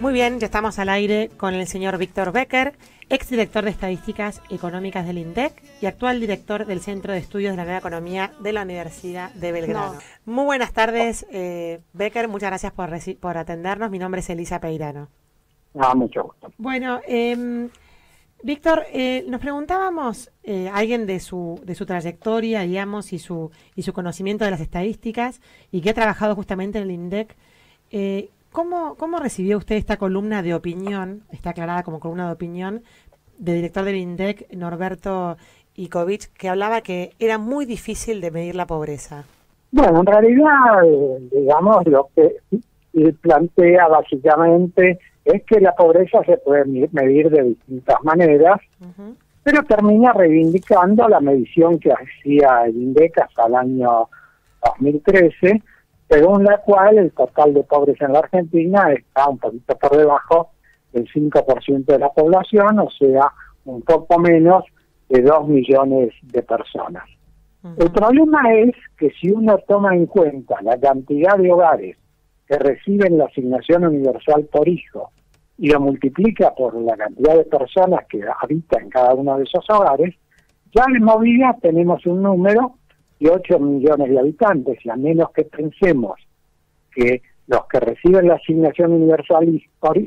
Muy bien, ya estamos al aire con el señor Víctor Becker, exdirector de Estadísticas Económicas del INDEC y actual director del Centro de Estudios de la Nueva Economía de la Universidad de Belgrano. No. Muy buenas tardes, Becker, muchas gracias por atendernos. Mi nombre es Elisa Peirano. Mucho gusto. Bueno, Víctor, nos preguntábamos, alguien de su trayectoria, digamos, y su conocimiento de las estadísticas y que ha trabajado justamente en el INDEC, ¿cómo recibió usted esta columna de opinión, está aclarada como columna de opinión, del director del INDEC, Norberto Icovich, que hablaba que era muy difícil de medir la pobreza? Bueno, en realidad, digamos, lo que plantea básicamente es que la pobreza se puede medir de distintas maneras, pero termina reivindicando la medición que hacía el INDEC hasta el año 2013, según la cual el total de pobres en la Argentina está un poquito por debajo del 5% de la población, o sea, un poco menos de 2 millones de personas. El problema es que si uno toma en cuenta la cantidad de hogares que reciben la asignación universal por hijo y lo multiplica por la cantidad de personas que habitan en cada uno de esos hogares, ya en movida tenemos un número de 8 millones de habitantes, y a menos que pensemos que los que reciben la asignación universal por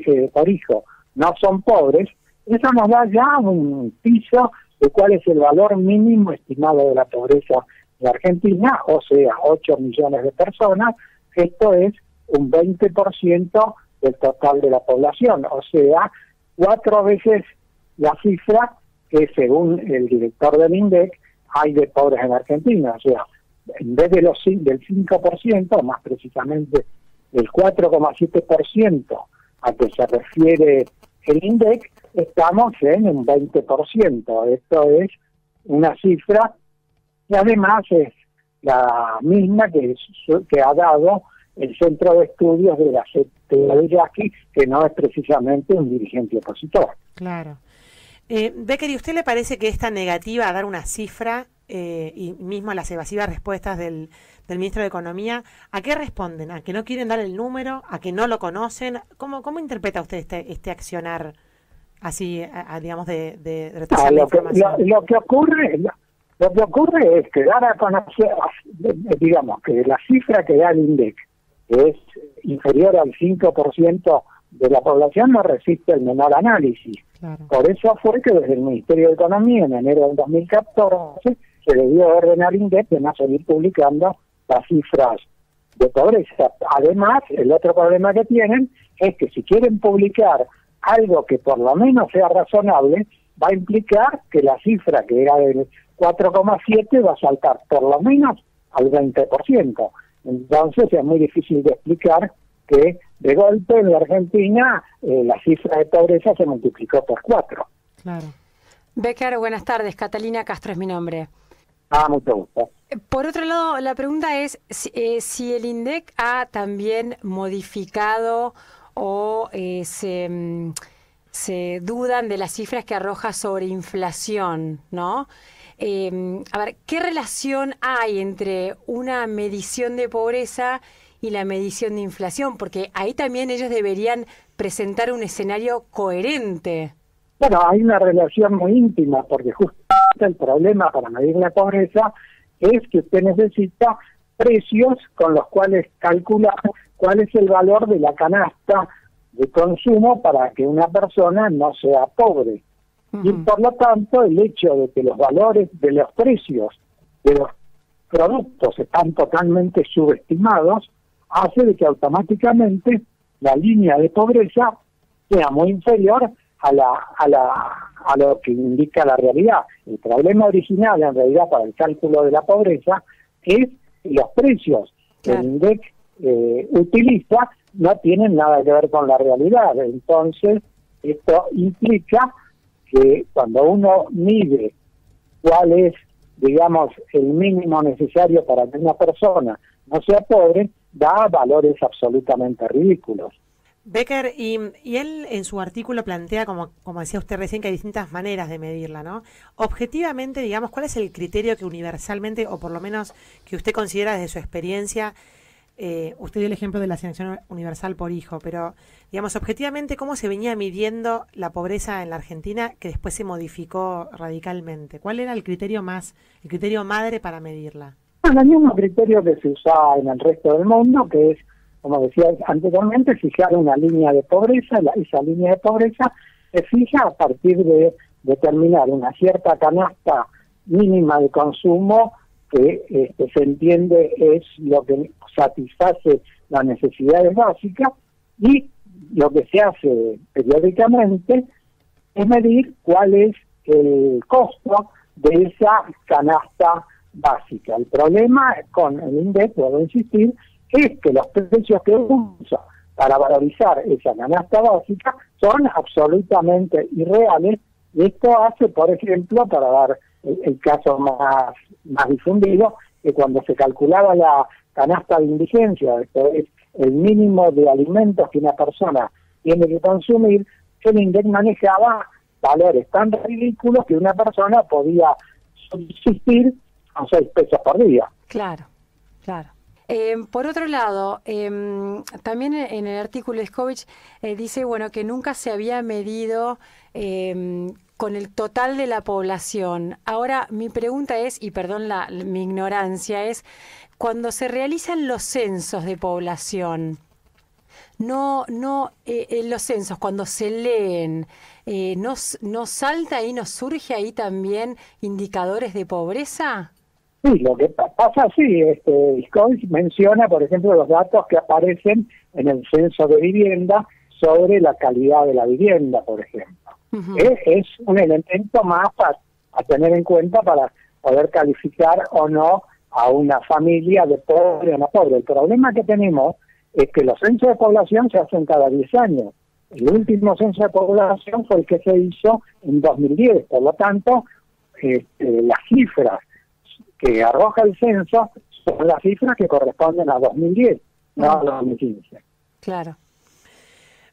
hijo no son pobres, eso nos da ya un piso de cuál es el valor mínimo estimado de la pobreza en la Argentina, o sea, 8 millones de personas. Esto es un 20% del total de la población, o sea, 4 veces la cifra que, según el director del INDEC, hay de pobres en Argentina. O sea, en vez de del 5%, más precisamente del 4,7% a que se refiere el INDEC, estamos en un 20%. Esto es una cifra que además es la misma que ha dado el Centro de Estudios de la de Yaqui, que no es precisamente un dirigente opositor. Claro. Becker, ¿y usted le parece que esta negativa a dar una cifra y mismo las evasivas respuestas del ministro de Economía, ¿a qué responden? ¿A que no quieren dar el número? ¿A que no lo conocen? ¿Cómo interpreta usted este accionar así, digamos, de retrasar la información? Lo que ocurre es que dar a conocer, digamos, que la cifra que da el INDEC, que es inferior al 5% de la población, no resiste el menor análisis. Claro. Por eso fue que desde el Ministerio de Economía, en enero del 2014, se le dio orden al INDEC de no seguir publicando las cifras de pobreza. Además, el otro problema que tienen es que si quieren publicar algo que por lo menos sea razonable, va a implicar que la cifra que era del 4,7 va a saltar por lo menos al 20%. Entonces es muy difícil de explicar que de golpe en la Argentina la cifra de pobreza se multiplicó por 4. Claro. Becker, buenas tardes. Catalina Castro es mi nombre. Mucho gusto. Por otro lado, la pregunta es si el INDEC ha también modificado o se dudan de las cifras que arroja sobre inflación, ¿no? A ver, ¿qué relación hay entre una medición de pobreza y la medición de inflación? Porque ahí también ellos deberían presentar un escenario coherente. Bueno, hay una relación muy íntima, porque justamente el problema para medir la pobreza es que usted necesita precios con los cuales calcular cuál es el valor de la canasta de consumo para que una persona no sea pobre. Y por lo tanto, el hecho de que los valores de los precios de los productos están totalmente subestimados hace de que automáticamente la línea de pobreza sea muy inferior a lo que indica la realidad. El problema original, en realidad, para el cálculo de la pobreza es los precios que el INDEC utiliza no tienen nada que ver con la realidad. Entonces, esto implica que cuando uno mide cuál es, digamos, el mínimo necesario para que una persona no sea pobre, da valores absolutamente ridículos. Becker, y él en su artículo plantea, como decía usted recién, que hay distintas maneras de medirla, ¿no? Objetivamente, digamos, ¿cuál es el criterio que universalmente, o por lo menos que usted considera desde su experiencia, usted dio el ejemplo de la asignación universal por hijo, pero, digamos, objetivamente, ¿cómo se venía midiendo la pobreza en la Argentina que después se modificó radicalmente? ¿Cuál era el criterio madre para medirla? Bueno, el mismo criterio que se usa en el resto del mundo, que es, como decía anteriormente, fijar una línea de pobreza. Esa línea de pobreza se fija a partir de determinar una cierta canasta mínima de consumo que se entiende es lo que satisface las necesidades básicas, y lo que se hace periódicamente es medir cuál es el costo de esa canasta básica. El problema con el INDEC, puedo insistir, es que los precios que usa para valorizar esa canasta básica son absolutamente irreales, y esto hace, por ejemplo, para dar el caso más difundido, que cuando se calculaba la canasta de indigencia, esto es el mínimo de alimentos que una persona tiene que consumir, el INDEC manejaba valores tan ridículos que una persona podía subsistir a 6 pesos por día. Claro, claro. Por otro lado, también en el artículo de Scovich dice, bueno, que nunca se había medido con el total de la población. Ahora, mi pregunta es, y perdón mi ignorancia, es, cuando se realizan los censos de población, los censos, cuando se leen, ¿no salta ahí, no surge ahí también indicadores de pobreza? Sí, lo que pasa, sí, Scovich menciona, por ejemplo, los datos que aparecen en el censo de vivienda sobre la calidad de la vivienda, por ejemplo. Uh-huh. Es un elemento más a tener en cuenta para poder calificar o no a una familia de pobre o no pobre. El problema que tenemos es que los censos de población se hacen cada 10 años. El último censo de población fue el que se hizo en 2010, por lo tanto, las cifras que arroja el censo son las cifras que corresponden a 2010, no a 2015. Claro.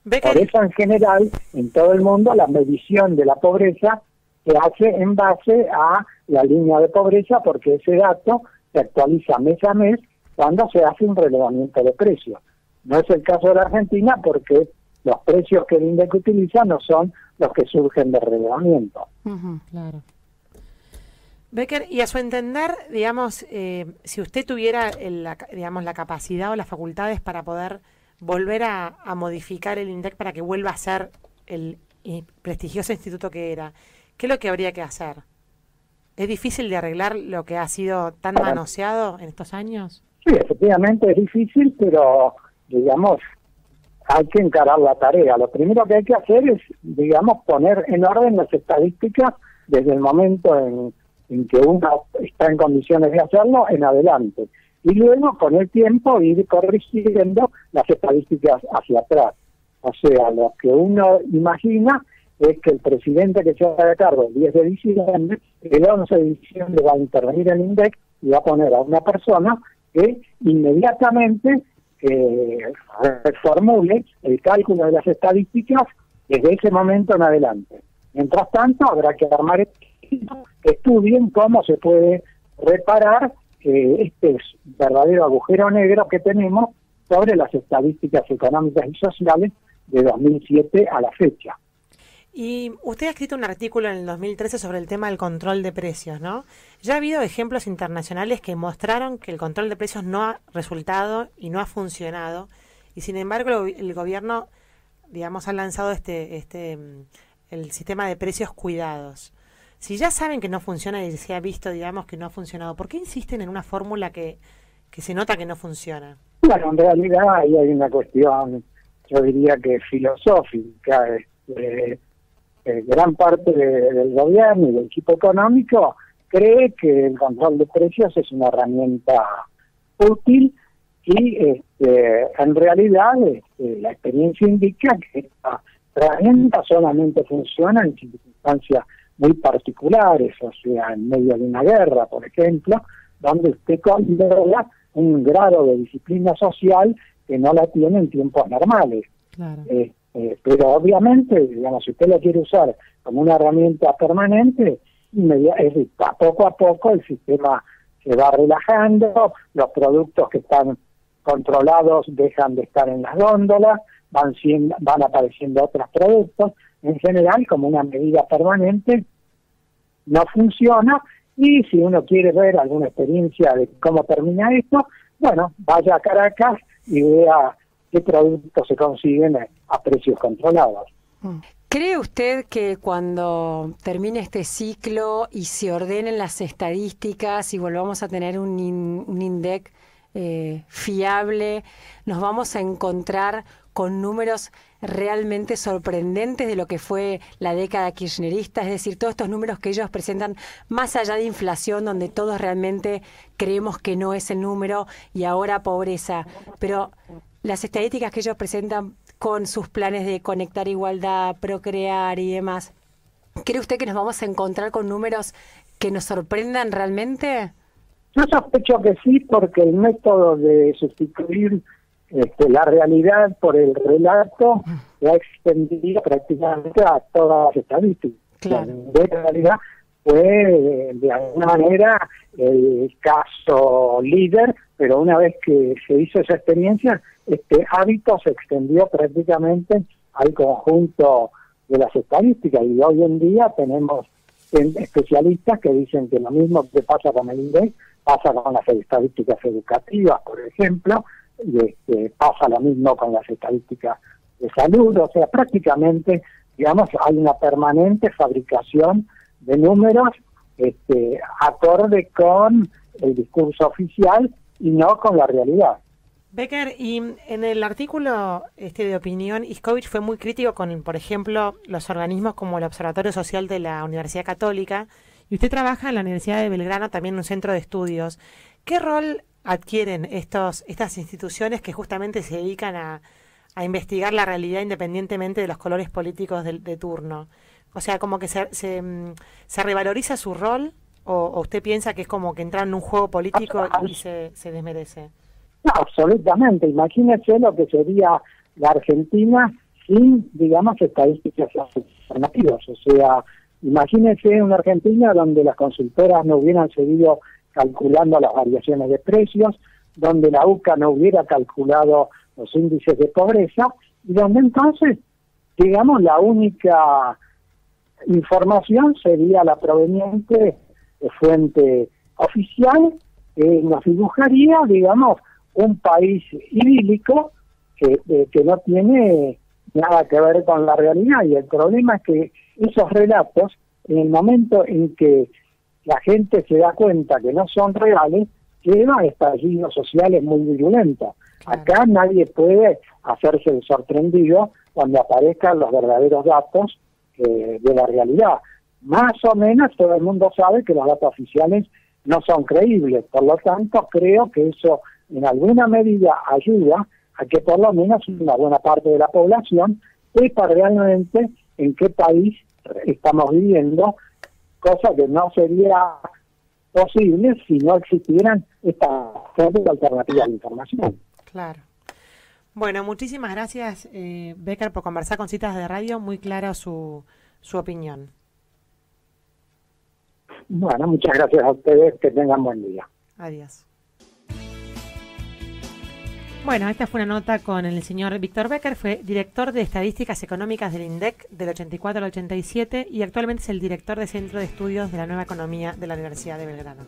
Por eso, en general, en todo el mundo, la medición de la pobreza se hace en base a la línea de pobreza, porque ese dato se actualiza mes a mes cuando se hace un relevamiento de precios. No es el caso de la Argentina, porque los precios que el INDEC utiliza no son los que surgen de relevamiento. Uh-huh, claro. Becker, y a su entender, digamos, si usted tuviera la capacidad o las facultades para poder volver a modificar el INDEC para que vuelva a ser el prestigioso instituto que era, ¿qué es lo que habría que hacer? ¿Es difícil de arreglar lo que ha sido tan manoseado en estos años? Sí, efectivamente es difícil, pero, digamos, hay que encarar la tarea. Lo primero que hay que hacer es, digamos, poner en orden las estadísticas desde el momento en que uno está en condiciones de hacerlo en adelante. Y luego, con el tiempo, ir corrigiendo las estadísticas hacia atrás. O sea, lo que uno imagina es que el presidente que se haga cargo el 10 de diciembre, el 11 de diciembre va a intervenir el INDEC y va a poner a una persona que inmediatamente reformule el cálculo de las estadísticas desde ese momento en adelante. Mientras tanto, habrá que armar equipos que estudien cómo se puede reparar este verdadero agujero negro que tenemos sobre las estadísticas económicas y sociales de 2007 a la fecha. Y usted ha escrito un artículo en el 2013 sobre el tema del control de precios, ¿no? Ya ha habido ejemplos internacionales que mostraron que el control de precios no ha resultado y no ha funcionado, y sin embargo el gobierno, digamos, ha lanzado el sistema de precios cuidados. Si ya saben que no funciona y se ha visto, digamos, que no ha funcionado, ¿por qué insisten en una fórmula que se nota que no funciona? Bueno, en realidad ahí hay una cuestión, yo diría que filosófica. Gran parte del gobierno y del equipo económico cree que el control de precios es una herramienta útil y en realidad la experiencia indica que esta herramienta solamente funciona en circunstancias muy particulares, o sea, en medio de una guerra, por ejemplo, donde usted controla un grado de disciplina social que no la tiene en tiempos normales. Claro. Pero obviamente, digamos, si usted lo quiere usar como una herramienta permanente, poco a poco el sistema se va relajando, los productos que están controlados dejan de estar en las góndolas, van apareciendo otros productos. En general, como una medida permanente, no funciona. Y si uno quiere ver alguna experiencia de cómo termina esto, bueno, vaya a Caracas y vea qué productos se consiguen a precios controlados. ¿Cree usted que cuando termine este ciclo y se ordenen las estadísticas y volvamos a tener un INDEC fiable, nos vamos a encontrar con números realmente sorprendentes de lo que fue la década kirchnerista? Es decir, todos estos números que ellos presentan, más allá de inflación, donde todos realmente creemos que no es el número, y ahora pobreza, pero las estadísticas que ellos presentan con sus planes de conectar igualdad, procrear y demás, ¿cree usted que nos vamos a encontrar con números que nos sorprendan realmente? Yo sospecho que sí, porque el método de sustituir la realidad por el relato se ha extendido prácticamente a todas las estadísticas. Claro. De realidad fue de alguna manera el caso líder, pero una vez que se hizo esa experiencia, este hábito se extendió prácticamente al conjunto de las estadísticas, y hoy en día tenemos especialistas que dicen que lo mismo que pasa con el INDEC pasa con las estadísticas educativas, por ejemplo, y pasa lo mismo con las estadísticas de salud. O sea, prácticamente, digamos, hay una permanente fabricación de números acorde con el discurso oficial y no con la realidad. Becker, y en el artículo de opinión, Iskowicz fue muy crítico con, por ejemplo, los organismos como el Observatorio Social de la Universidad Católica, y usted trabaja en la Universidad de Belgrano, también en un centro de estudios. ¿Qué rol adquieren estas instituciones que justamente se dedican a investigar la realidad independientemente de los colores políticos de turno? O sea, como que se revaloriza su rol, o usted piensa que es como que entrar en un juego político y se desmerece. No, absolutamente. Imagínese lo que sería la Argentina sin, digamos, estadísticas alternativas. O sea, imagínese una Argentina donde las consultoras no hubieran seguido calculando las variaciones de precios, donde la UCA no hubiera calculado los índices de pobreza, y donde entonces, digamos, la única información sería la proveniente de fuente oficial, que nos dibujaría, digamos, un país idílico que no tiene nada que ver con la realidad. Y el problema es que esos relatos, en el momento en que la gente se da cuenta que no son reales, llevan a estallidos sociales muy violentos. Claro. Acá nadie puede hacerse el sorprendido cuando aparezcan los verdaderos datos de la realidad. Más o menos todo el mundo sabe que los datos oficiales no son creíbles. Por lo tanto, creo que eso en alguna medida ayuda a que por lo menos una buena parte de la población sepa realmente en qué país estamos viviendo, cosa que no sería posible si no existieran estas alternativas de información. Claro. Bueno, muchísimas gracias, Becker, por conversar con Citas de Radio. Muy clara su opinión. Bueno, muchas gracias a ustedes. Que tengan buen día. Adiós. Bueno, esta fue una nota con el señor Víctor Becker, fue director de Estadísticas Económicas del INDEC del 84 al 87 y actualmente es el director de Centro de Estudios de la Nueva Economía de la Universidad de Belgrano.